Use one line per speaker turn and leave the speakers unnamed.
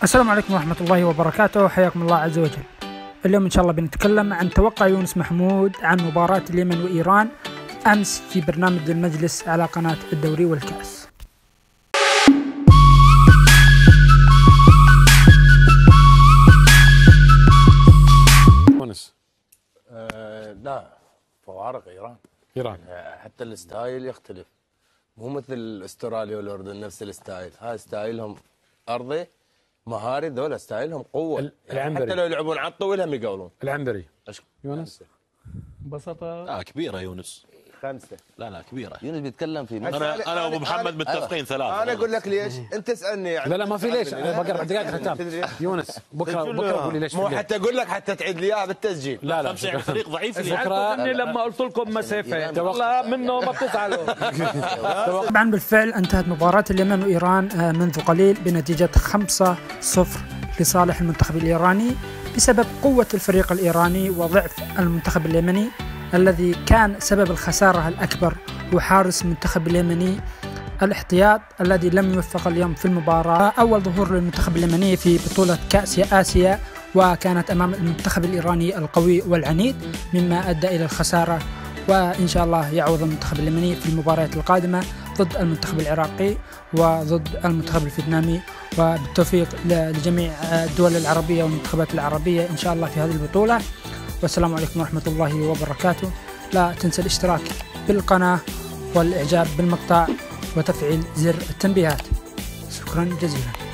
السلام عليكم ورحمة الله وبركاته، حياكم الله عز وجل. اليوم إن شاء الله بنتكلم عن توقع يونس محمود عن مباراة اليمن وإيران أمس في برنامج المجلس على قناة الدوري والكأس.
يونس
لا، فوارق إيران حتى الستايل يختلف، مو مثل استراليا والأردن نفس الستايل. هاي ستايلهم أرضي مهاري، ذولا ستايلهم قوة.
العنبري
حتى لو يلعبون على الطويل هم يقولون.
العنبري يونس
ببساطة
كبيرة يونس
5.
لا كبيرة.
يونس بيتكلم في
أنا وأبو محمد متفقين 3.
أنا أقول لك ليش، أنت تسألني يعني.
لا ما في ليش، باقي 4 دقائق ختام. يونس بكره قول لي ليش.
مو حتى أقول لك حتى تعيد لي إياها بالتسجيل.
لا
5 يعني فريق ضعيف.
بكره
اني لما قلت لكم مسافة والله منه ما بتزعلوا.
طبعا بالفعل انتهت مباراة اليمن وإيران منذ قليل بنتيجة 5-0 لصالح المنتخب الإيراني بسبب قوة الفريق الإيراني وضعف المنتخب اليمني، الذي كان سبب الخسارة الأكبر وحارس المنتخب اليمني الاحتياط الذي لم يوفق اليوم في المباراة. أول ظهور للمنتخب اليمني في بطولة كأس آسيا، وكانت أمام المنتخب الإيراني القوي والعنيد، مما أدى إلى الخسارة. وإن شاء الله يعوض المنتخب اليمني في المباريات القادمة ضد المنتخب العراقي وضد المنتخب الفيتنامي، وبالتوفيق لجميع الدول العربية والمنتخبات العربية إن شاء الله في هذه البطولة. والسلام عليكم ورحمة الله وبركاته. لا تنسى الاشتراك بالقناة والإعجاب بالمقطع وتفعيل زر التنبيهات. شكرا جزيلا.